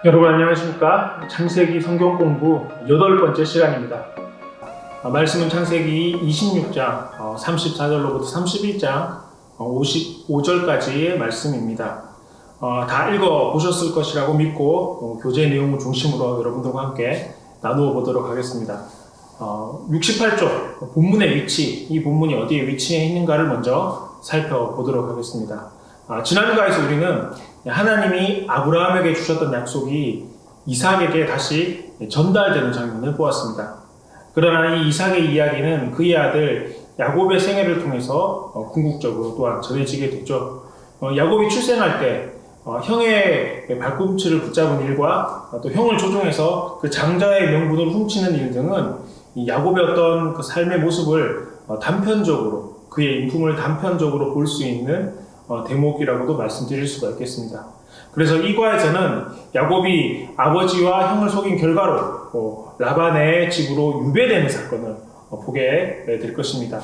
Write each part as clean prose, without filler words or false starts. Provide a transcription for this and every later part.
여러분 안녕하십니까? 창세기 성경 공부 8번째 시간입니다. 말씀은 창세기 26장 34절로부터 31장 55절까지의 말씀입니다. 다 읽어보셨을 것이라고 믿고 교재 내용을 중심으로 여러분들과 함께 나누어 보도록 하겠습니다. 68쪽 본문의 위치, 이 본문이 어디에 위치해 있는가를 먼저 살펴보도록 하겠습니다. 지난주에서 우리는 하나님이 아브라함에게 주셨던 약속이 이삭에게 다시 전달되는 장면을 보았습니다. 그러나 이 이삭의 이야기는 그의 아들 야곱의 생애를 통해서 궁극적으로 또한 전해지게 됐죠. 야곱이 출생할 때 형의 발꿈치를 붙잡은 일과 또 형을 조종해서 그 장자의 명분을 훔치는 일 등은 이 야곱의 어떤 그 삶의 모습을 단편적으로, 그의 인품을 단편적으로 볼 수 있는 대목이라고도 말씀드릴 수가 있겠습니다. 그래서 이 과에서는 야곱이 아버지와 형을 속인 결과로 라반의 집으로 유배되는 사건을 보게 될 것입니다.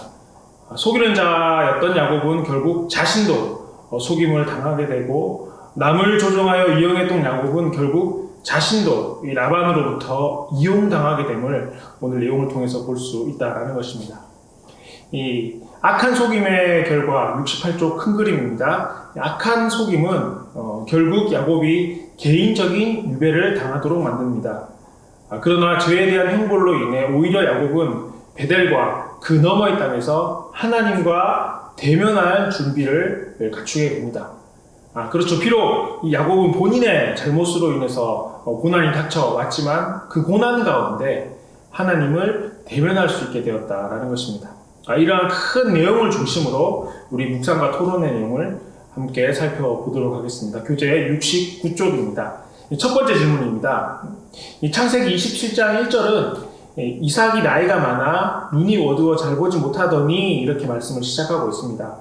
속이는 자였던 야곱은 결국 자신도 속임을 당하게 되고, 남을 조종하여 이용했던 야곱은 결국 자신도 이 라반으로부터 이용당하게 됨을 오늘 내용을 통해서 볼 수 있다는 것입니다. 이 악한 속임의 결과 68쪽 큰 그림입니다. 악한 속임은 결국 야곱이 개인적인 유배를 당하도록 만듭니다. 그러나 죄에 대한 형벌로 인해 오히려 야곱은 베델과 그 너머의 땅에서 하나님과 대면할 준비를 갖추게 됩니다. 그렇죠. 비록 이 야곱은 본인의 잘못으로 인해서 고난이 닥쳐왔지만 그 고난 가운데 하나님을 대면할 수 있게 되었다라는 것입니다. 이러한 큰 내용을 중심으로 우리 묵상과 토론의 내용을 함께 살펴보도록 하겠습니다. 교재 69쪽입니다. 첫 번째 질문입니다. 이 창세기 27장 1절은 이삭이 나이가 많아 눈이 어두워 잘 보지 못하더니 이렇게 말씀을 시작하고 있습니다.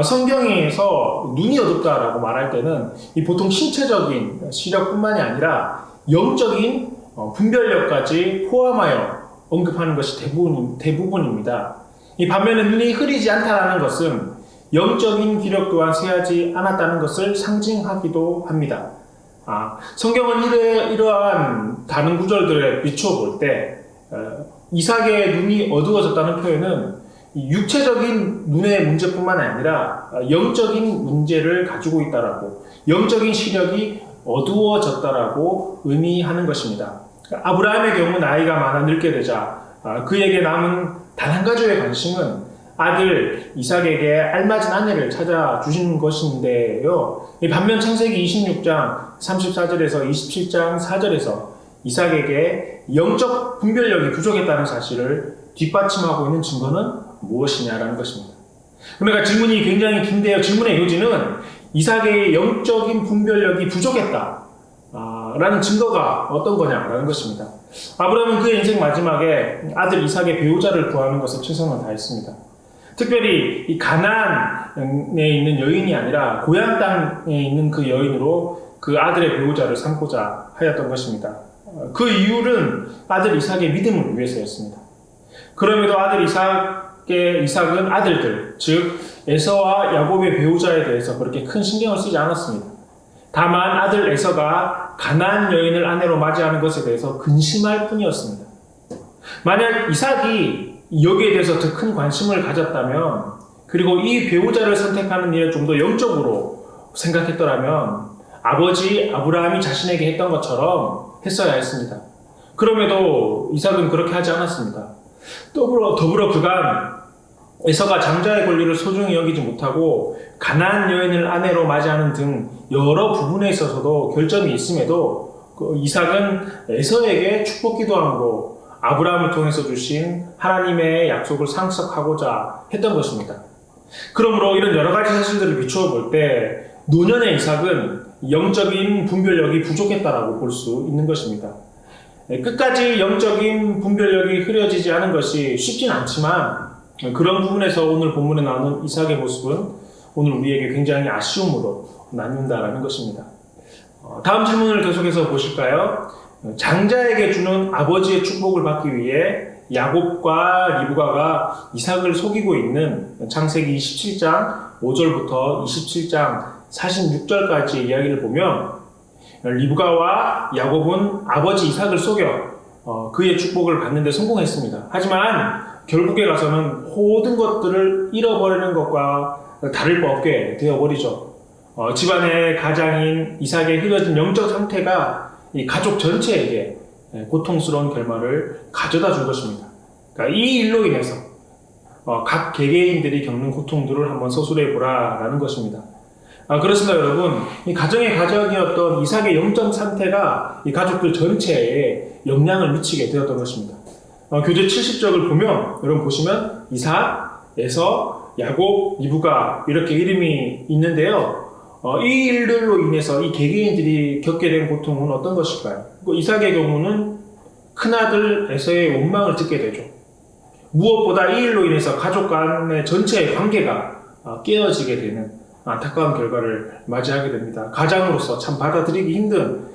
성경에서 눈이 어둡다라고 말할 때는 이 보통 신체적인 시력뿐만이 아니라 영적인 분별력까지 포함하여 언급하는 것이 대부분입니다. 이 반면에 눈이 흐리지 않다라는 것은 영적인 기력 또한 세하지 않았다는 것을 상징하기도 합니다. 성경은 이러한 다른 구절들에 비추어 볼 때 이삭의 눈이 어두워졌다는 표현은 육체적인 눈의 문제뿐만 아니라 영적인 문제를 가지고 있다라고, 영적인 시력이 어두워졌다라고 의미하는 것입니다. 아브라함의 경우 나이가 많아 늙게 되자 그에게 남은 단 한 가지의 관심은 아들 이삭에게 알맞은 아내를 찾아주신 것인데요. 반면 창세기 26장 34절에서 27장 4절에서 이삭에게 영적 분별력이 부족했다는 사실을 뒷받침하고 있는 증거는 무엇이냐라는 것입니다. 그러니까 질문이 굉장히 긴데요. 질문의 요지는 이삭의 영적인 분별력이 부족했다 라는 증거가 어떤 거냐라는 것입니다. 아브라함은 그의 인생 마지막에 아들 이삭의 배우자를 구하는 것에 최선을 다했습니다. 특별히 이 가나안에 있는 여인이 아니라 고향 땅에 있는 그 여인으로 그 아들의 배우자를 삼고자 하였던 것입니다. 그 이유는 아들 이삭의 믿음을 위해서였습니다. 그럼에도 아들 이삭은 아들들, 즉 에서와 야곱의 배우자에 대해서 그렇게 큰 신경을 쓰지 않았습니다. 다만 아들 에서가 가나안 여인을 아내로 맞이하는 것에 대해서 근심할 뿐이었습니다. 만약 이삭이 여기에 대해서 더 큰 관심을 가졌다면, 그리고 이 배우자를 선택하는 일을 좀 더 영적으로 생각했더라면 아버지 아브라함이 자신에게 했던 것처럼 했어야 했습니다. 그럼에도 이삭은 그렇게 하지 않았습니다. 더불어 그간 에서가 장자의 권리를 소중히 여기지 못하고 가나안 여인을 아내로 맞이하는 등 여러 부분에 있어서도 결점이 있음에도 이삭은 에서에게 축복 기도함으로 아브라함을 통해서 주신 하나님의 약속을 상속하고자 했던 것입니다. 그러므로 이런 여러 가지 사실들을 비추어 볼 때 노년의 이삭은 영적인 분별력이 부족했다라고 볼 수 있는 것입니다. 끝까지 영적인 분별력이 흐려지지 않은 것이 쉽진 않지만 그런 부분에서 오늘 본문에 나오는 이삭의 모습은 오늘 우리에게 굉장히 아쉬움으로 남는다라는 것입니다. 다음 질문을 계속해서 보실까요? 장자에게 주는 아버지의 축복을 받기 위해 야곱과 리브가가 이삭을 속이고 있는 창세기 27장 5절부터 27장 46절까지의 이야기를 보면 리브가와 야곱은 아버지 이삭을 속여 그의 축복을 받는 데 성공했습니다. 하지만 결국에 가서는 모든 것들을 잃어버리는 것과 다를 바 없게 되어버리죠. 집안의 가장인 이삭의 흐려진 영적 상태가 이 가족 전체에게 고통스러운 결말을 가져다 준 것입니다. 그러니까 이 일로 인해서 각 개개인들이 겪는 고통들을 한번 서술해 보라라는 것입니다. 그렇습니다, 여러분. 이 가정의 가장이었던 이삭의 영적 상태가 이 가족들 전체에 영향을 미치게 되었던 것입니다. 교재 70쪽을 보면, 여러분 보시면 이삭, 에서, 야곱, 리브가 이렇게 이름이 있는데요. 이 일들로 인해서 이 개개인들이 겪게 된 고통은 어떤 것일까요? 이삭의 경우는 큰아들 에서의 원망을 듣게 되죠. 무엇보다 이 일로 인해서 가족 간의 전체의 관계가 깨어지게 되는 안타까운 결과를 맞이하게 됩니다. 가장으로서 참 받아들이기 힘든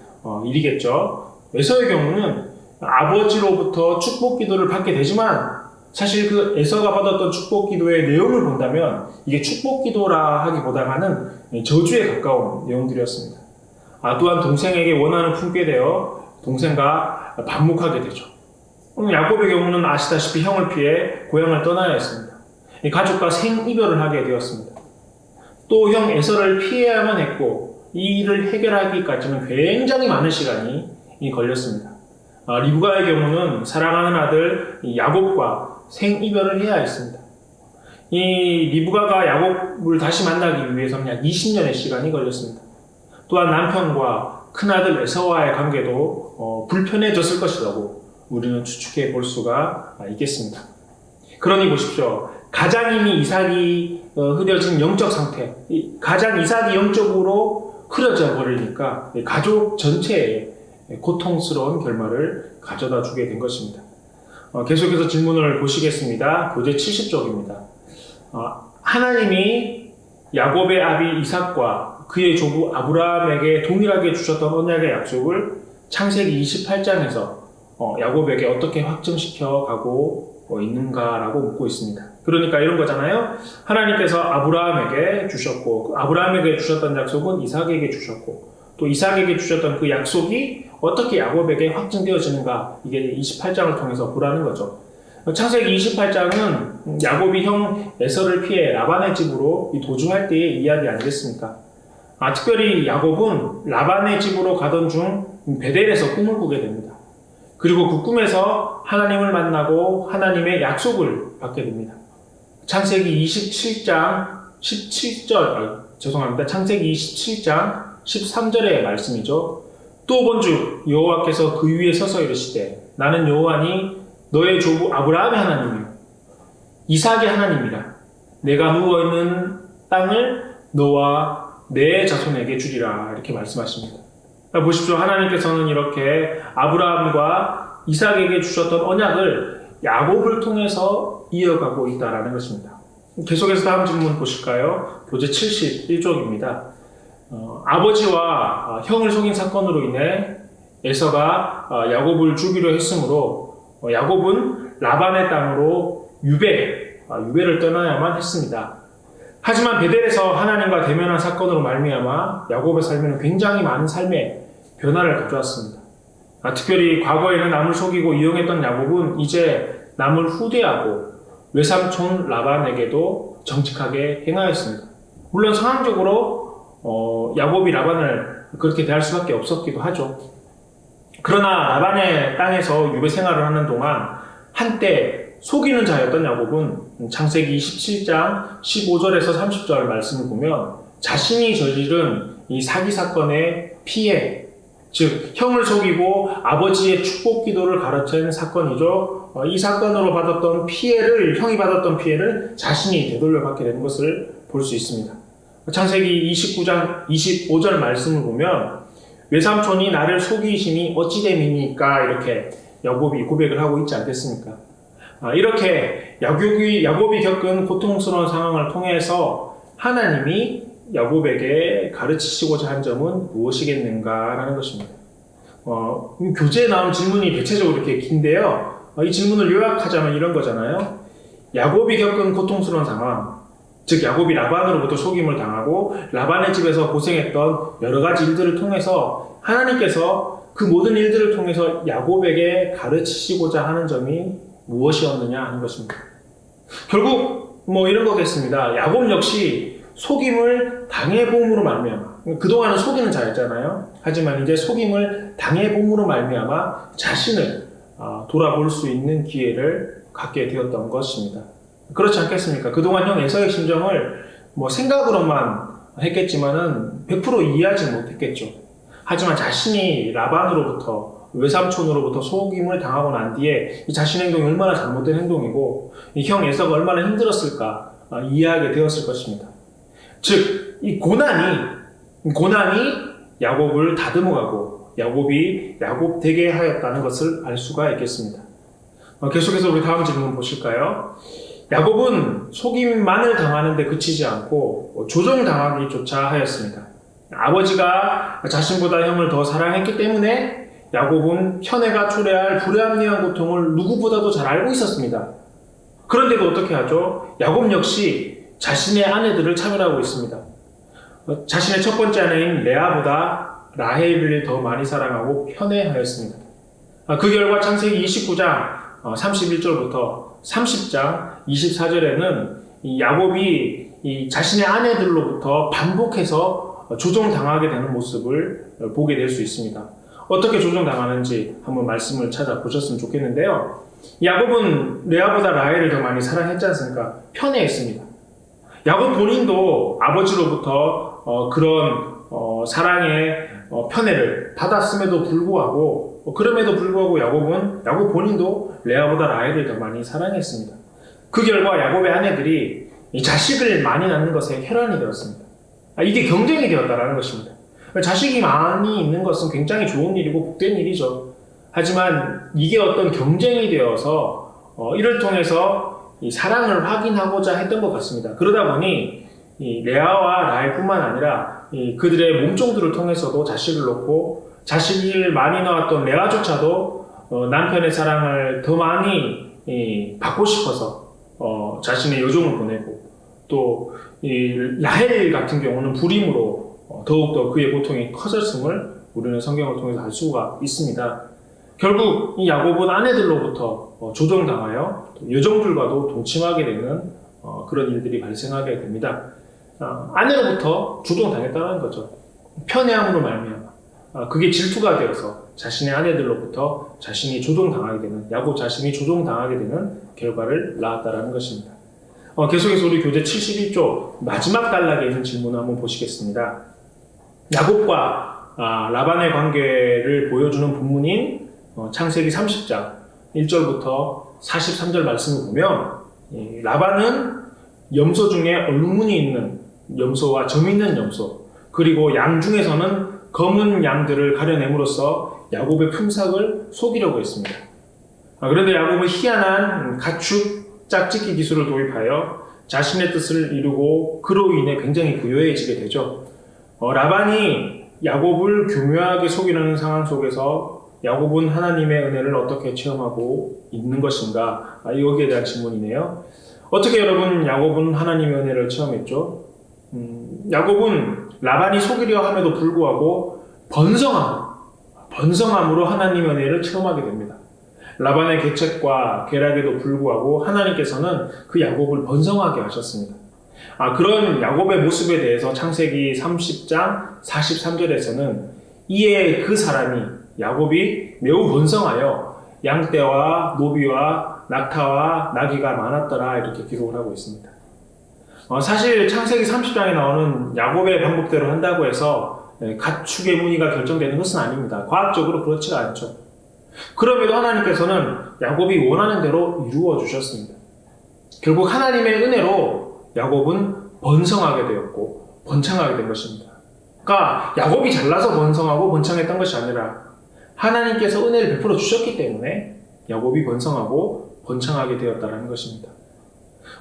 일이겠죠. 에서의 경우는 아버지로부터 축복 기도를 받게 되지만 사실 그 에서가 받았던 축복 기도의 내용을 본다면 이게 축복 기도라 하기보다는 저주에 가까운 내용들이었습니다. 또한 동생에게 원한을 품게 되어 동생과 반목하게 되죠. 야곱의 경우는 아시다시피 형을 피해 고향을 떠나야 했습니다. 가족과 생이별을 하게 되었습니다. 또 형 에서를 피해야만 했고 이 일을 해결하기까지는 굉장히 많은 시간이 걸렸습니다. 리브가의 경우는 사랑하는 아들 야곱과 생이별을 해야 했습니다. 이 리브가가 야곱을 다시 만나기 위해서는 약 20년의 시간이 걸렸습니다. 또한 남편과 큰아들 에서와의 관계도 불편해졌을 것이라고 우리는 추측해 볼 수가 있겠습니다. 그러니 보십시오. 가장이니 이삭이 흐려진 영적 상태, 가장 이삭이 영적으로 흐려져 버리니까 가족 전체에 고통스러운 결말을 가져다 주게 된 것입니다. 계속해서 질문을 보시겠습니다. 교재 70쪽입니다. 하나님이 야곱의 아비 이삭과 그의 조부 아브라함에게 동일하게 주셨던 언약의 약속을 창세기 28장에서 야곱에게 어떻게 확증시켜 가고 있는가라고 묻고 있습니다. 그러니까 이런 거잖아요. 하나님께서 아브라함에게 주셨고 아브라함에게 주셨던 약속은 이삭에게 주셨고 또 이삭에게 주셨던 그 약속이 어떻게 야곱에게 확증되어지는가, 이게 28장을 통해서 보라는 거죠. 창세기 28장은 야곱이 형 에서를 피해 라반의 집으로 도주할 때의 이야기 아니겠습니까? 특별히 야곱은 라반의 집으로 가던 중 베델에서 꿈을 꾸게 됩니다. 그리고 그 꿈에서 하나님을 만나고 하나님의 약속을 받게 됩니다. 창세기 27장 17절, 창세기 27장 13절의 말씀이죠. 또 본즉 여호와께서 그 위에 서서 이르시되 나는 여호와니 너의 조부 아브라함의 하나님이요 이삭의 하나님이라. 내가 누워있는 땅을 너와 내 자손에게 주리라. 이렇게 말씀하십니다. 보십시오. 하나님께서는 이렇게 아브라함과 이삭에게 주셨던 언약을 야곱을 통해서 이어가고 있다는 것입니다. 계속해서 다음 질문 보실까요? 교재 71쪽입니다. 아버지와 형을 속인 사건으로 인해 에서가 야곱을 죽이려 했으므로 야곱은 라반의 땅으로 유배를 떠나야만 했습니다. 하지만 베델에서 하나님과 대면한 사건으로 말미암아 야곱의 삶에는 굉장히 많은 삶의 변화를 가져왔습니다. 특별히 과거에는 남을 속이고 이용했던 야곱은 이제 남을 후대하고 외삼촌 라반에게도 정직하게 행하였습니다. 물론 상황적으로 야곱이 라반을 그렇게 대할 수밖에 없었기도 하죠. 그러나 라반의 땅에서 유배 생활을 하는 동안 한때 속이는 자였던 야곱은 창세기 27장 15절에서 30절 말씀을 보면 자신이 저지른 이 사기 사건의 피해, 즉 형을 속이고 아버지의 축복 기도를 가르친 사건이죠. 이 사건으로 받았던 피해를, 형이 받았던 피해를 자신이 되돌려 받게 되는 것을 볼 수 있습니다. 창세기 29장 25절 말씀을 보면 외삼촌이 나를 속이시니 어찌 됨이니까 이렇게 야곱이 고백을 하고 있지 않겠습니까? 이렇게 야곱이 겪은 고통스러운 상황을 통해서 하나님이 야곱에게 가르치시고자 한 점은 무엇이겠는가라는 것입니다. 교재에 나온 질문이 대체적으로 이렇게 긴데요. 이 질문을 요약하자면 이런 거잖아요. 야곱이 겪은 고통스러운 상황, 즉 야곱이 라반으로부터 속임을 당하고 라반의 집에서 고생했던 여러 가지 일들을 통해서 하나님께서 그 모든 일들을 통해서 야곱에게 가르치시고자 하는 점이 무엇이었느냐 하는 것입니다. 결국 이런 거겠습니다. 야곱 역시 속임을 당해봄으로 말미암아, 그동안은 속이는 자였잖아요. 하지만 이제 속임을 당해봄으로 말미암아 자신을 돌아볼 수 있는 기회를 갖게 되었던 것입니다. 그렇지 않겠습니까? 그동안 형 에서의 심정을 생각으로만 했겠지만은 100% 이해하지 못했겠죠. 하지만 자신이 라반으로부터, 외삼촌으로부터 속임을 당하고 난 뒤에 이 자신의 행동이 얼마나 잘못된 행동이고 이 형 에서가 얼마나 힘들었을까 이해하게 되었을 것입니다. 즉, 이 고난이 야곱을 다듬어가고 야곱이 야곱되게 하였다는 것을 알 수가 있겠습니다. 계속해서 우리 다음 질문 보실까요? 야곱은 속임만을 당하는 데 그치지 않고 조종당하기조차 하였습니다. 아버지가 자신보다 형을 더 사랑했기 때문에 야곱은 현애가 초래할 불합리한 고통을 누구보다도 잘 알고 있었습니다. 그런데도 어떻게 하죠? 야곱 역시 자신의 아내들을 차별하고 있습니다. 자신의 첫 번째 아내인 레아보다 라헬을 더 많이 사랑하고 편애하였습니다. 그 결과 창세기 29장 31절부터 30장 24절에는 야곱이 이 자신의 아내들로부터 반복해서 조종당하게 되는 모습을 보게 될 수 있습니다. 어떻게 조종당하는지 한번 말씀을 찾아보셨으면 좋겠는데요. 야곱은 레아보다 라헬을 더 많이 사랑했지 않습니까? 편애했습니다. 야곱 본인도 아버지로부터 그런 사랑의 편애를 받았음에도 불구하고 그럼에도 불구하고 야곱 본인도 레아보다 라헬을 더 많이 사랑했습니다. 그 결과 야곱의 아내들이 이 자식을 많이 낳는 것에 혈안이 되었습니다. 이게 경쟁이 되었다는 것입니다. 자식이 많이 있는 것은 굉장히 좋은 일이고 복된 일이죠. 하지만 이게 어떤 경쟁이 되어서 이를 통해서 이 사랑을 확인하고자 했던 것 같습니다. 그러다 보니 이 레아와 라헬뿐만 아니라 그들의 몸종들을 통해서도 자식을 놓고 자식을 많이 낳았던 레아조차도 남편의 사랑을 더 많이 받고 싶어서 자신의 여종을 보내고 또 라헬 같은 경우는 불임으로 더욱더 그의 고통이 커졌음을 우리는 성경을 통해서 알 수가 있습니다. 결국 이 야곱은 아내들로부터 조종당하여 여종들과도 동침하게 되는 그런 일들이 발생하게 됩니다. 아내로부터 조종당했다는 거죠. 편애함으로 말미암아 그게 질투가 되어서 자신의 아내들로부터 자신이 조종당하게 되는, 야곱 자신이 조종당하게 되는 결과를 낳았다는 것입니다. 계속해서 우리 교재 71조 마지막 단락에 있는 질문을 한번 보시겠습니다. 야곱과 라반의 관계를 보여주는 본문인 창세기 30장 1절부터 43절 말씀을 보면 라반은 염소 중에 얼룩무늬 있는 염소와 점 있는 염소, 그리고 양 중에서는 검은 양들을 가려냄으로써 야곱의 품삯을 속이려고 했습니다. 그런데 야곱은 희한한 가축 짝짓기 기술을 도입하여 자신의 뜻을 이루고 그로 인해 굉장히 부유해지게 되죠. 라반이 야곱을 교묘하게 속이려는 상황 속에서 야곱은 하나님의 은혜를 어떻게 체험하고 있는 것인가? 여기에 대한 질문이네요. 어떻게 여러분 야곱은 하나님의 은혜를 체험했죠? 야곱은 라반이 속이려 함에도 불구하고 번성함으로 하나님의 은혜를 체험하게 됩니다. 라반의 계책과 계략에도 불구하고 하나님께서는 그 야곱을 번성하게 하셨습니다. 그런 야곱의 모습에 대해서 창세기 30장 43절에서는 이에 그 사람이 야곱이 매우 번성하여 양떼와 노비와 낙타와 나귀가 많았더라 이렇게 기록을 하고 있습니다. 사실 창세기 30장에 나오는 야곱의 방법대로 한다고 해서 가축의 무늬가 결정되는 것은 아닙니다. 과학적으로 그렇지가 않죠. 그럼에도 하나님께서는 야곱이 원하는 대로 이루어 주셨습니다. 결국 하나님의 은혜로 야곱은 번성하게 되었고 번창하게 된 것입니다. 그러니까 야곱이 잘나서 번성하고 번창했던 것이 아니라 하나님께서 은혜를 베풀어 주셨기 때문에 야곱이 번성하고 번창하게 되었다는 것입니다.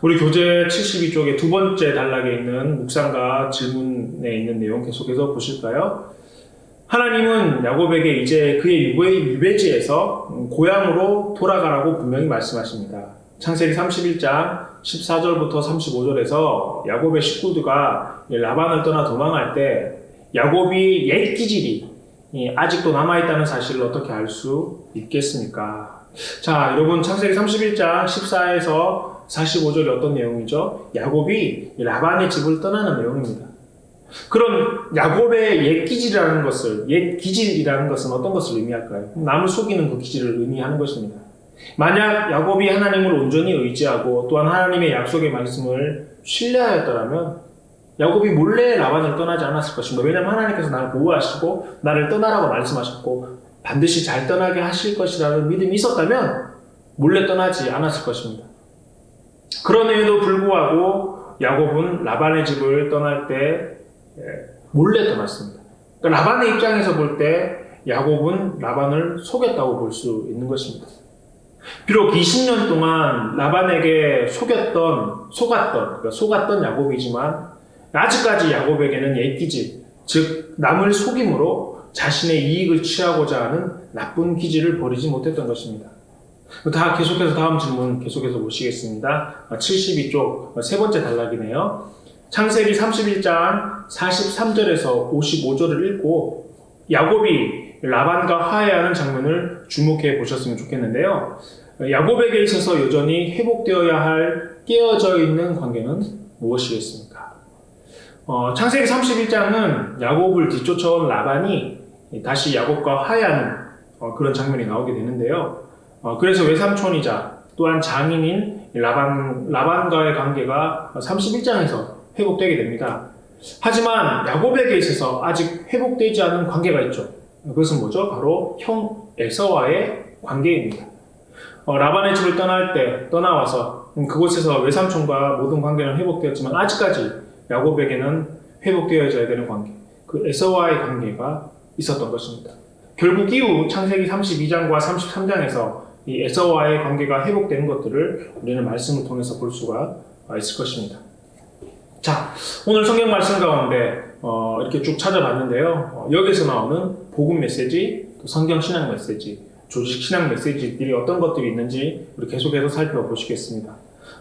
우리 교재 72쪽의 두 번째 단락에 있는 묵상과 질문에 있는 내용 계속해서 보실까요? 하나님은 야곱에게 이제 그의 유배지에서 고향으로 돌아가라고 분명히 말씀하십니다. 창세기 31장 14절부터 35절에서 야곱의 식구들과 라반을 떠나 도망할 때 야곱이 옛 기질이 아직도 남아있다는 사실을 어떻게 알 수 있겠습니까? 자, 여러분 창세기 31장 14에서 45절이 어떤 내용이죠? 야곱이 라반의 집을 떠나는 내용입니다. 그럼 야곱의 옛 기질이라는 것은 어떤 것을 의미할까요? 남을 속이는 그 기질을 의미하는 것입니다. 만약 야곱이 하나님을 온전히 의지하고 또한 하나님의 약속의 말씀을 신뢰하였더라면 야곱이 몰래 라반을 떠나지 않았을 것입니다. 왜냐하면 하나님께서 나를 보호하시고 나를 떠나라고 말씀하셨고 반드시 잘 떠나게 하실 것이라는 믿음이 있었다면 몰래 떠나지 않았을 것입니다. 그럼에도 불구하고 야곱은 라반의 집을 떠날 때 몰래 떠났습니다. 그러니까 라반의 입장에서 볼 때 야곱은 라반을 속였다고 볼 수 있는 것입니다. 비록 20년 동안 라반에게 속았던 야곱이지만 아직까지 야곱에게는 옛기질, 즉 남을 속임으로 자신의 이익을 취하고자 하는 나쁜 기질을 버리지 못했던 것입니다. 계속해서 다음 질문 계속해서 보시겠습니다. 72쪽 세 번째 단락이네요. 창세기 31장 43절에서 55절을 읽고 야곱이 라반과 화해하는 장면을 주목해 보셨으면 좋겠는데요. 야곱에게 있어서 여전히 회복되어야 할 깨어져 있는 관계는 무엇이겠습니까? 창세기 31장은 야곱을 뒤쫓아온 라반이 다시 야곱과 화해하는 그런 장면이 나오게 되는데요. 그래서 외삼촌이자 또한 장인인 라반과의 관계가 31장에서 회복되게 됩니다. 하지만 야곱에게 있어서 아직 회복되지 않은 관계가 있죠. 그것은 뭐죠? 바로 형 에서와의 관계입니다. 라반의 집을 떠나와서 그곳에서 외삼촌과 모든 관계는 회복되었지만 아직까지 야곱에게는 회복되어져야 되는 관계, 그 에서와의 관계가 있었던 것입니다. 결국 이후 창세기 32장과 33장에서 이 에서와의 관계가 회복되는 것들을 우리는 말씀을 통해서 볼 수가 있을 것입니다. 자, 오늘 성경 말씀 가운데 이렇게 쭉 찾아봤는데요. 여기서 나오는 복음 메시지, 또 성경 신앙 메시지, 조직 신앙 메시지들이 어떤 것들이 있는지 우리 계속해서 살펴보시겠습니다.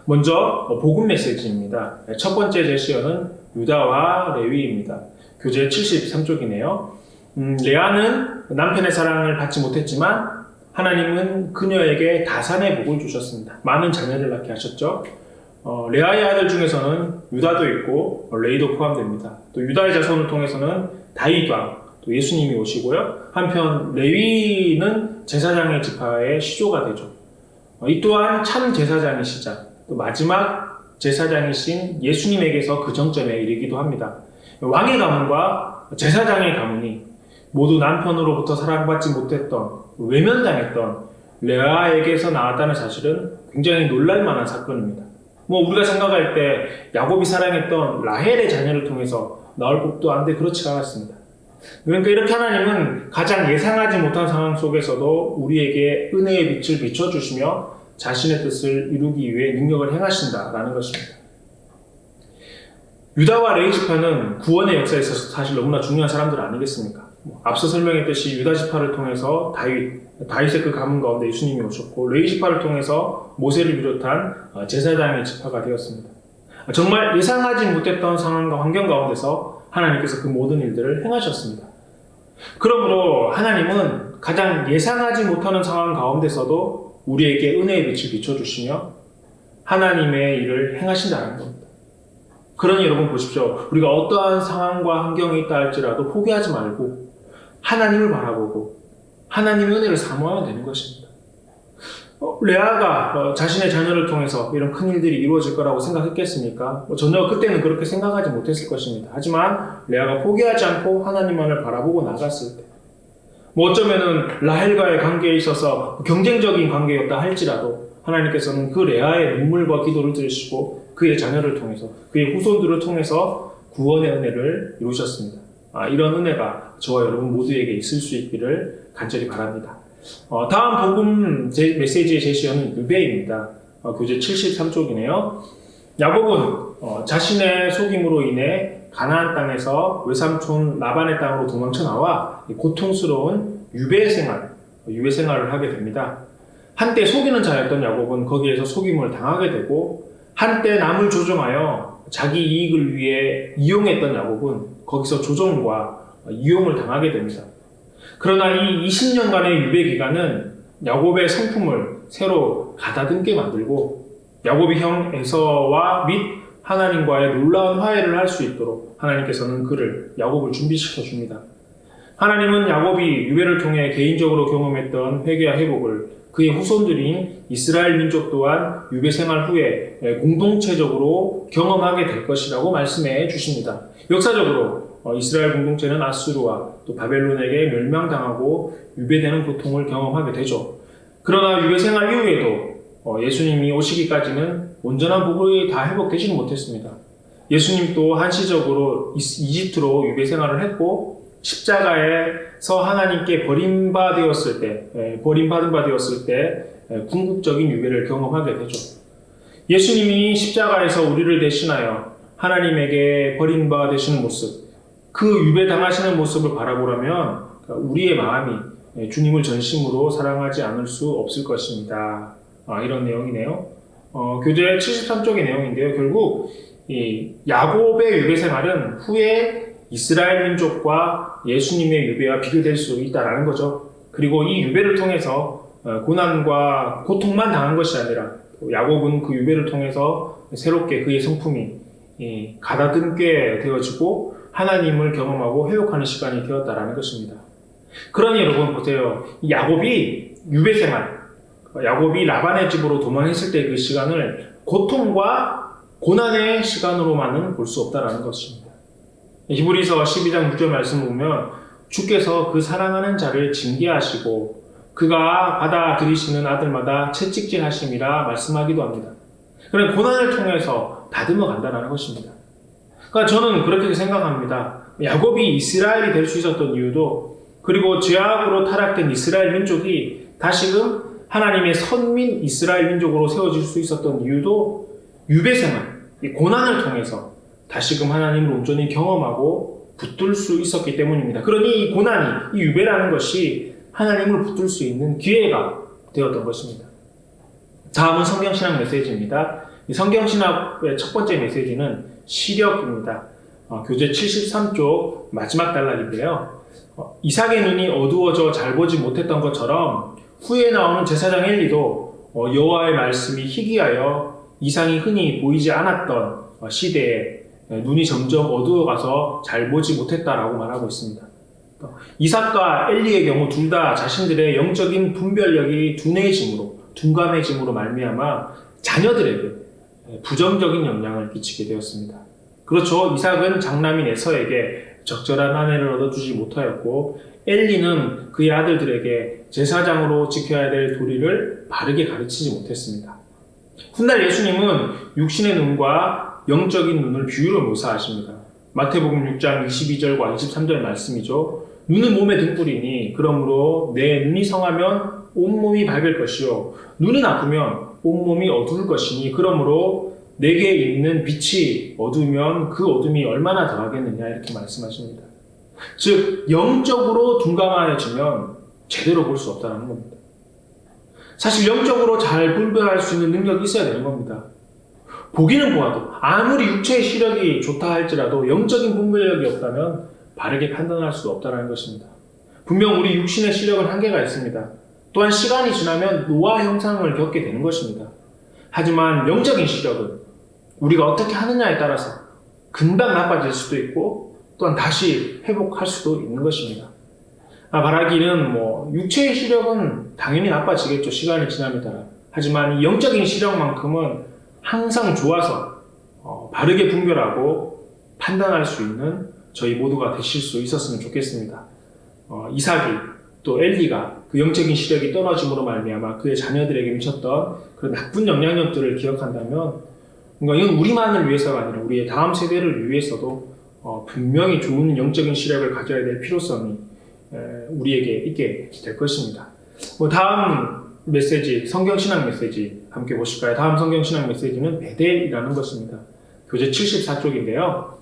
먼저 복음 메시지입니다. 첫 번째 제시어는 유다와 레위입니다. 교재 73쪽이네요. 레아는 남편의 사랑을 받지 못했지만 하나님은 그녀에게 다산의 복을 주셨습니다. 많은 자녀를 낳게 하셨죠. 레아의 아들 중에서는 유다도 있고 레이도 포함됩니다. 또 유다의 자손을 통해서는 다윗 왕, 또 예수님이 오시고요. 한편 레위는 제사장의 지파의 시조가 되죠. 이 또한 참 제사장이시자 또 마지막 제사장이신 예수님에게서 그 정점에 이르기도 합니다. 왕의 가문과 제사장의 가문이 모두 남편으로부터 사랑받지 못했던, 외면당했던 레아에게서 나왔다는 사실은 굉장히 놀랄만한 사건입니다. 우리가 생각할 때 야곱이 사랑했던 라헬의 자녀를 통해서 나올 법도 한데 그렇지 않았습니다. 그러니까 이렇게 하나님은 가장 예상하지 못한 상황 속에서도 우리에게 은혜의 빛을 비춰주시며 자신의 뜻을 이루기 위해 능력을 행하신다라는 것입니다. 유다와 레위 지파는 구원의 역사에 있어서 사실 너무나 중요한 사람들 아니겠습니까? 앞서 설명했듯이 유다 지파를 통해서 다윗의 그 가문 가운데 예수님이 오셨고 레위 지파를 통해서 모세를 비롯한 제사장의 지파가 되었습니다. 정말 예상하지 못했던 상황과 환경 가운데서 하나님께서 그 모든 일들을 행하셨습니다. 그러므로 하나님은 가장 예상하지 못하는 상황 가운데서도 우리에게 은혜의 빛을 비춰주시며 하나님의 일을 행하신다는 겁니다. 그러니 여러분 보십시오. 우리가 어떠한 상황과 환경에 있다 할지라도 포기하지 말고 하나님을 바라보고 하나님의 은혜를 사모하면 되는 것입니다. 레아가 자신의 자녀를 통해서 이런 큰 일들이 이루어질 거라고 생각했겠습니까? 전혀 그때는 그렇게 생각하지 못했을 것입니다. 하지만 레아가 포기하지 않고 하나님만을 바라보고 나갔을 때 어쩌면은 라헬과의 관계에 있어서 경쟁적인 관계였다 할지라도 하나님께서는 그 레아의 눈물과 기도를 들으시고 그의 자녀를 통해서 그의 후손들을 통해서 구원의 은혜를 이루셨습니다. 이런 은혜가 저와 여러분 모두에게 있을 수 있기를 간절히 바랍니다. 다음 복음 메시지의 제시어는 유배입니다. 교재 73쪽이네요. 야곱은 자신의 속임으로 인해 가나안 땅에서 외삼촌 라반의 땅으로 도망쳐 나와 고통스러운 유배 생활을 하게 됩니다. 한때 속이는 자였던 야곱은 거기에서 속임을 당하게 되고 한때 남을 조종하여 자기 이익을 위해 이용했던 야곱은 거기서 조종과 이용을 당하게 됩니다. 그러나 이 20년간의 유배 기간은 야곱의 성품을 새로 가다듬게 만들고 야곱의 형 에서와 및 하나님과의 놀라운 화해를 할 수 있도록 하나님께서는 야곱을 준비시켜 줍니다. 하나님은 야곱이 유배를 통해 개인적으로 경험했던 회개와 회복을 그의 후손들인 이스라엘 민족 또한 유배 생활 후에 공동체적으로 경험하게 될 것이라고 말씀해 주십니다. 역사적으로 이스라엘 공동체는 아수르와 또 바벨론에게 멸망당하고 유배되는 고통을 경험하게 되죠. 그러나 유배 생활 이후에도 예수님이 오시기까지는 온전한 복이 다 회복되지는 못했습니다. 예수님도 한시적으로 이집트로 유배 생활을 했고 십자가에서 하나님께 버림받은 바 되었을 때 궁극적인 유배를 경험하게 되죠. 예수님이 십자가에서 우리를 대신하여 하나님에게 버림받아 되시는 모습, 그 유배 당하시는 모습을 바라보려면 우리의 마음이 주님을 전심으로 사랑하지 않을 수 없을 것입니다. 이런 내용이네요. 교재 73쪽의 내용인데요. 결국 이 야곱의 유배 생활은 후에 이스라엘 민족과 예수님의 유배와 비교될 수 있다는 거죠. 그리고 이 유배를 통해서 고난과 고통만 당한 것이 아니라 야곱은 그 유배를 통해서 새롭게 그의 성품이 가다듬게 되어지고 하나님을 경험하고 회복하는 시간이 되었다는 것입니다. 그러니 여러분 보세요. 야곱이 유배 생활, 야곱이 라반의 집으로 도망했을 때 그 시간을 고통과 고난의 시간으로만은 볼 수 없다는 것입니다. 히브리서 12장 6절 말씀을 보면 주께서 그 사랑하는 자를 징계하시고 그가 받아들이시는 아들마다 채찍질하심이라 말씀하기도 합니다. 그런 고난을 통해서 다듬어 간다는 것입니다. 그러니까 저는 그렇게 생각합니다. 야곱이 이스라엘이 될 수 있었던 이유도 그리고 죄악으로 타락된 이스라엘 민족이 다시금 하나님의 선민 이스라엘 민족으로 세워질 수 있었던 이유도 유배생활, 이 고난을 통해서 다시금 하나님을 온전히 경험하고 붙들 수 있었기 때문입니다. 그러니 이 고난이, 이 유배라는 것이 하나님을 붙들 수 있는 기회가 되었던 것입니다. 다음은 성경신학 메시지입니다. 이 성경신학의 첫 번째 메시지는 시력입니다. 교재 73쪽 마지막 단락인데요. 이삭의 눈이 어두워져 잘 보지 못했던 것처럼 후에 나오는 제사장 엘리도 여호와의 말씀이 희귀하여 이상이 흔히 보이지 않았던 시대에 눈이 점점 어두워가서 잘 보지 못했다라고 말하고 있습니다. 이삭과 엘리의 경우 둘 다 자신들의 영적인 분별력이 둔감해짐으로 말미암아 자녀들에게 부정적인 영향을 끼치게 되었습니다. 그렇죠. 이삭은 장남인 에서에게 적절한 아내를 얻어주지 못하였고 엘리는 그의 아들들에게 제사장으로 지켜야 될 도리를 바르게 가르치지 못했습니다. 훗날 예수님은 육신의 눈과 영적인 눈을 비유로 묘사하십니다. 마태복음 6장 22절과 23절 말씀이죠. 눈은 몸의 등불이니 그러므로 내 눈이 성하면 온몸이 밝을 것이요 눈은 아프면 온몸이 어두울 것이니 그러므로 내게 있는 빛이 어두우면 그 어둠이 얼마나 더하겠느냐 이렇게 말씀하십니다. 즉 영적으로 둔감해지면 제대로 볼 수 없다는 겁니다. 사실 영적으로 잘 분별할 수 있는 능력이 있어야 되는 겁니다. 보기는 보아도 아무리 육체의 시력이 좋다 할지라도 영적인 분별력이 없다면 바르게 판단할 수 없다는 것입니다. 분명 우리 육신의 시력은 한계가 있습니다. 또한 시간이 지나면 노화 현상을 겪게 되는 것입니다. 하지만 영적인 시력은 우리가 어떻게 하느냐에 따라서 금방 나빠질 수도 있고 또한 다시 회복할 수도 있는 것입니다. 말하기는 육체의 시력은 당연히 나빠지겠죠. 시간이 지남에 따라. 하지만 이 영적인 시력만큼은 항상 좋아서 바르게 분별하고 판단할 수 있는 저희 모두가 되실 수 있었으면 좋겠습니다. 이삭이 또 엘리가 그 영적인 시력이 떨어짐으로 말미암아 그의 자녀들에게 미쳤던 그런 나쁜 영향력들을 기억한다면 이건 우리만을 위해서가 아니라 우리의 다음 세대를 위해서도 분명히 좋은 영적인 시력을 가져야 될 필요성이 우리에게 있게 될 것입니다. 다음 메시지, 성경신학 메시지 함께 보실까요? 다음 성경신학 메시지는 베델이라는 것입니다. 교재 74쪽인데요.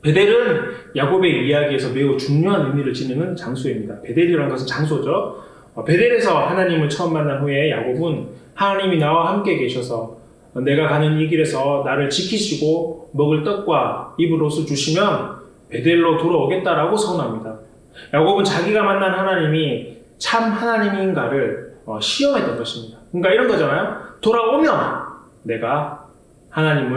베델은 야곱의 이야기에서 매우 중요한 의미를 지니는 장소입니다. 베델이라는 것은 장소죠. 베델에서 하나님을 처음 만난 후에 야곱은 하나님이 나와 함께 계셔서 내가 가는 이 길에서 나를 지키시고 먹을 떡과 입을 옷을 주시면 베델로 돌아오겠다라고 선언합니다. 야곱은 자기가 만난 하나님이 참 하나님인가를 시험했던 것입니다. 그러니까 이런 거잖아요. 돌아오면 내가 하나님이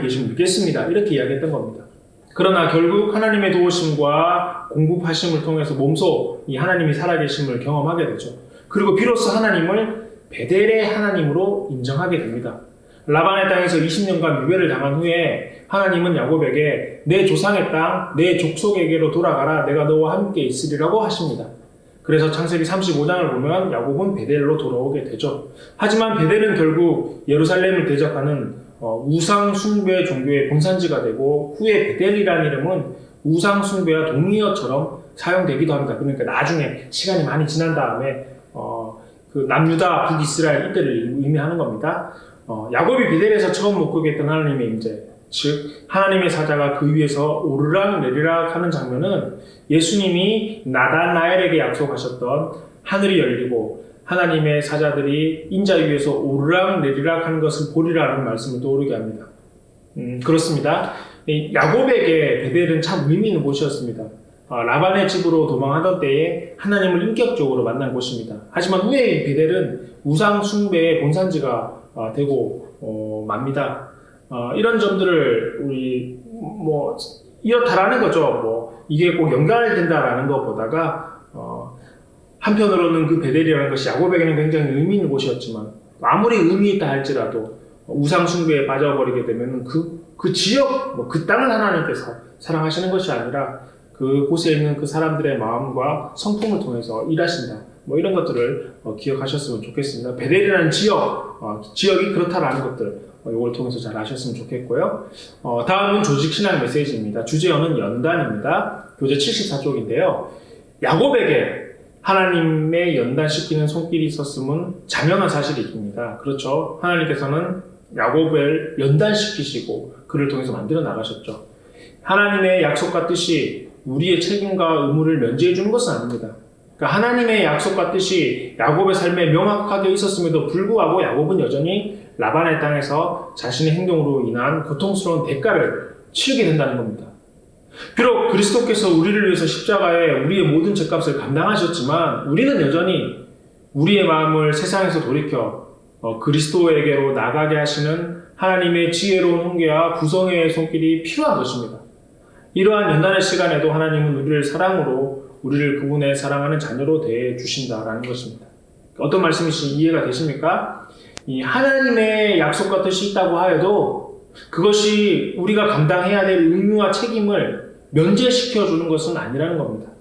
계심을 믿겠습니다. 이렇게 이야기했던 겁니다. 그러나 결국 하나님의 도우심과 공급하심을 통해서 몸소 이 하나님이 살아계심을 경험하게 되죠. 그리고 비로소 하나님을 베델의 하나님으로 인정하게 됩니다. 라반의 땅에서 20년간 유배를 당한 후에 하나님은 야곱에게 내 조상의 땅, 내 족속에게로 돌아가라. 내가 너와 함께 있으리라고 하십니다. 그래서 창세기 35장을 보면 야곱은 베델로 돌아오게 되죠. 하지만 베델은 결국 예루살렘을 대적하는 우상 숭배 종교의 본산지가 되고 후에 베델이라는 이름은 우상 숭배와 동의어처럼 사용되기도 합니다. 그러니까 나중에 시간이 많이 지난 다음에 그 남유다 북이스라엘 이때를 의미하는 겁니다. 야곱이 베델에서 처음 목격했던 하나님의 임재, 즉 하나님의 사자가 그 위에서 오르락 내리락 하는 장면은 예수님이 나다나엘에게 약속하셨던 하늘이 열리고 하나님의 사자들이 인자 위에서 오르락 내리락 하는 것을 보리라는 말씀을 떠오르게 합니다. 그렇습니다. 야곱에게 베델은 참 의미 있는 곳이었습니다. 라반의 집으로 도망하던 때에 하나님을 인격적으로 만난 곳입니다. 하지만 후에 베델은 우상 숭배의 본산지가 되고 맙니다. 이런 점들을 우리 이렇다라는 거죠. 이게 꼭 연결된다라는 것보다가 한편으로는 그 베델이라는 것이 야곱에게는 굉장히 의미 있는 곳이었지만 아무리 의미 있다 할지라도 우상 숭배에 빠져버리게 되면 그 지역, 그 땅을 하나님께서 사랑하시는 것이 아니라 그 곳에 있는 그 사람들의 마음과 성품을 통해서 일하신다. 이런 것들을 기억하셨으면 좋겠습니다. 베델이라는 지역이 그렇다라는 것들, 이걸 통해서 잘 아셨으면 좋겠고요. 다음은 조직신앙 메시지입니다. 주제어는 연단입니다. 교재 74쪽인데요. 야곱에게 하나님의 연단시키는 손길이 있었음은 자명한 사실입니다. 그렇죠. 하나님께서는 야곱을 연단시키시고 그를 통해서 만들어 나가셨죠. 하나님의 약속과 뜻이 우리의 책임과 의무를 면제해 주는 것은 아닙니다. 그러니까 하나님의 약속과 뜻이 야곱의 삶에 명확하게 있었음에도 불구하고 야곱은 여전히 라반의 땅에서 자신의 행동으로 인한 고통스러운 대가를 치르게 된다는 겁니다. 비록 그리스도께서 우리를 위해서 십자가에 우리의 모든 죄값을 감당하셨지만 우리는 여전히 우리의 마음을 세상에서 돌이켜 그리스도에게로 나가게 하시는 하나님의 지혜로운 훈계와 구성의 손길이 필요한 것입니다. 이러한 연단의 시간에도 하나님은 우리를 사랑으로 우리를 그분의 사랑하는 자녀로 대해 주신다라는 것입니다. 어떤 말씀이신지 이해가 되십니까? 이 하나님의 약속과 뜻이 있다고 하여도 그것이 우리가 감당해야 될 의무와 책임을 면제시켜 주는 것은 아니라는 겁니다.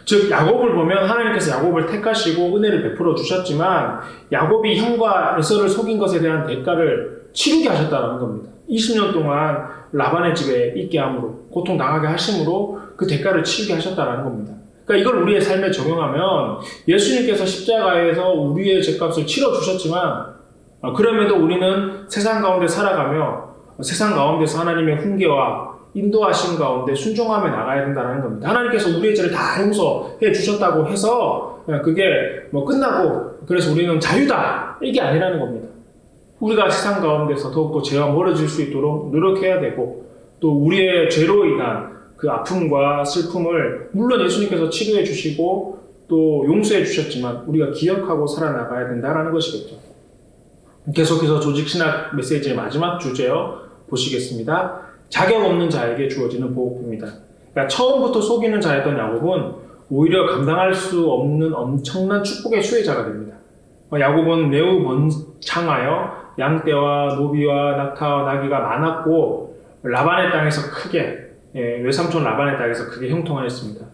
즉 야곱을 보면 하나님께서 야곱을 택하시고 은혜를 베풀어 주셨지만 야곱이 형과 에서를 속인 것에 대한 대가를 치르게 하셨다는 겁니다. 20년 동안 라반의 집에 있게 함으로 고통당하게 하심으로 그 대가를 치르게 하셨다는 겁니다. 그러니까 이걸 우리의 삶에 적용하면 예수님께서 십자가에서 우리의 죄값을 치러주셨지만 그럼에도 우리는 세상 가운데 살아가며 세상 가운데서 하나님의 훈계와 인도하신 가운데 순종하며 나가야 된다는 겁니다. 하나님께서 우리의 죄를 다 용서해 주셨다고 해서 그게 끝나고 그래서 우리는 자유다 이게 아니라는 겁니다. 우리가 세상 가운데서 더욱더 죄와 멀어질 수 있도록 노력해야 되고 또 우리의 죄로 인한 그 아픔과 슬픔을 물론 예수님께서 치료해 주시고 또 용서해 주셨지만 우리가 기억하고 살아나가야 된다는 것이겠죠. 계속해서 조직신학 메시지의 마지막 주제요 보시겠습니다. 자격 없는 자에게 주어지는 보호입니다. 그러니까 처음부터 속이는 자였던 야곱은 오히려 감당할 수 없는 엄청난 축복의 수혜자가 됩니다. 야곱은 매우 번창하여 양떼와 노비와 낙타와 나귀가 많았고 라반의 땅에서 크게 외삼촌 라반의 땅에서 크게 형통하였습니다.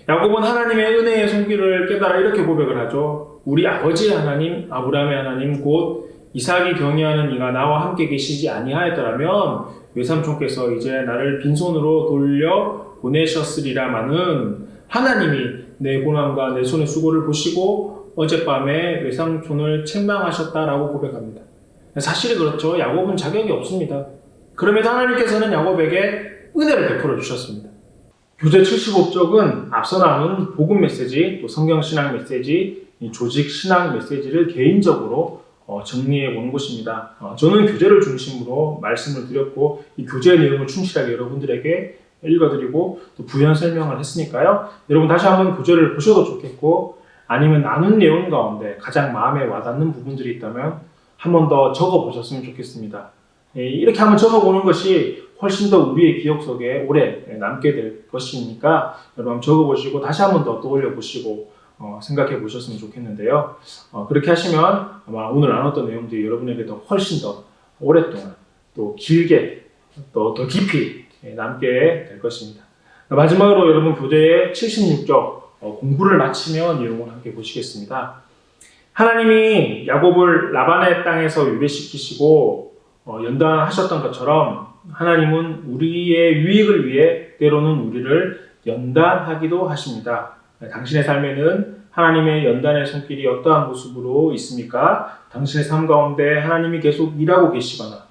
야곱은 하나님의 은혜의 손길을 깨달아 이렇게 고백을 하죠. 우리 아버지의 하나님 아브라함의 하나님 곧 이삭이 경외하는 이가 나와 함께 계시지 아니하였더라면 외삼촌께서 이제 나를 빈손으로 돌려 보내셨으리라마는 하나님이 내 고난과 내 손의 수고를 보시고 어젯밤에 외삼촌을 책망하셨다라고 고백합니다. 사실이 그렇죠. 야곱은 자격이 없습니다. 그럼에도 하나님께서는 야곱에게 은혜를 베풀어 주셨습니다. 교재 75쪽은 앞서 나눈 복음 메시지, 또 성경신학 메시지, 이 조직 신앙 메시지를 개인적으로 정리해 보는 곳입니다. 저는 교재를 중심으로 말씀을 드렸고 이 교재의 내용을 충실하게 여러분들에게 읽어드리고 또 부연 설명을 했으니까요. 여러분 다시 한번 교재를 보셔도 좋겠고 아니면 나눈 내용 가운데 가장 마음에 와닿는 부분들이 있다면 한 번 더 적어보셨으면 좋겠습니다. 이렇게 한번 적어보는 것이 훨씬 더 우리의 기억 속에 오래 남게 될 것이니까 여러분 적어보시고 다시 한 번 더 떠올려 보시고 생각해 보셨으면 좋겠는데요. 그렇게 하시면 아마 오늘 나눴던 내용들이 여러분에게도 훨씬 더 오랫동안 또 길게 또 더 깊이 남게 될 것입니다. 마지막으로 여러분 교재의 76쪽 공부를 마치며 내용을 함께 보시겠습니다. 하나님이 야곱을 라반의 땅에서 유배시키시고 연단하셨던 것처럼 하나님은 우리의 유익을 위해 때로는 우리를 연단하기도 하십니다. 당신의 삶에는 하나님의 연단의 손길이 어떠한 모습으로 있습니까? 당신의 삶 가운데 하나님이 계속 일하고 계시거나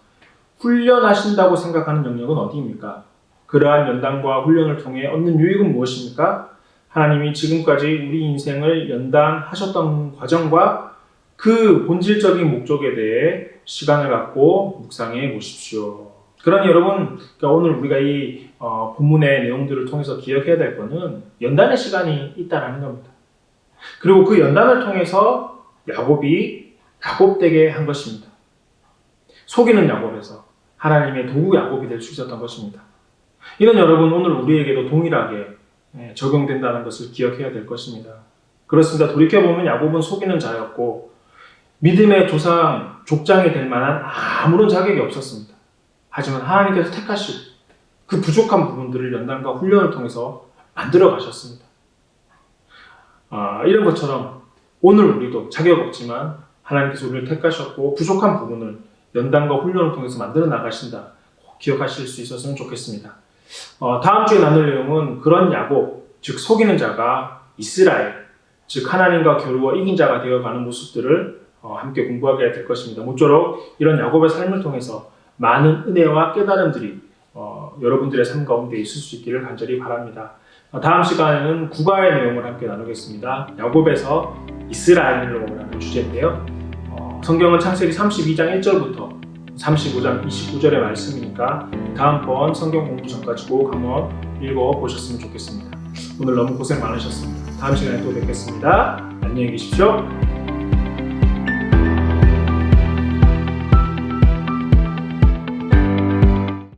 훈련하신다고 생각하는 영역은 어디입니까? 그러한 연단과 훈련을 통해 얻는 유익은 무엇입니까? 하나님이 지금까지 우리 인생을 연단하셨던 과정과 그 본질적인 목적에 대해 시간을 갖고 묵상해 보십시오. 그러니 여러분, 오늘 우리가 이 본문의 내용들을 통해서 기억해야 될 것은 연단의 시간이 있다는 겁니다. 그리고 그 연단을 통해서 야곱이 야곱되게 한 것입니다. 속이는 야곱에서 하나님의 도구 야곱이 될 수 있었던 것입니다. 이는 여러분 오늘 우리에게도 동일하게 적용된다는 것을 기억해야 될 것입니다. 그렇습니다. 돌이켜보면 야곱은 속이는 자였고 믿음의 조상, 족장이 될 만한 아무런 자격이 없었습니다. 하지만 하나님께서 택하시고 그 부족한 부분들을 연단과 훈련을 통해서 만들어 가셨습니다. 이런 것처럼 오늘 우리도 자격 없지만 하나님께서 우리를 택하셨고 부족한 부분을 연단과 훈련을 통해서 만들어 나가신다. 꼭 기억하실 수 있었으면 좋겠습니다. 다음 주에 나눌 내용은 그런 야곱, 즉 속이는 자가 이스라엘, 즉 하나님과 겨루어 이긴 자가 되어가는 모습들을 함께 공부하게 될 것입니다. 모쪼록 이런 야곱의 삶을 통해서 많은 은혜와 깨달음들이 여러분들의 삶 가운데 있을 수 있기를 간절히 바랍니다. 다음 시간에는 국가의 내용을 함께 나누겠습니다. 야곱에서 이스라엘로 라는 주제인데요. 성경은 창세기 32장 1절부터 35장 29절의 말씀이니까 다음번 성경 공부 전까지 꼭 한번 읽어보셨으면 좋겠습니다. 오늘 너무 고생 많으셨습니다. 다음 시간에 또 뵙겠습니다. 안녕히 계십시오.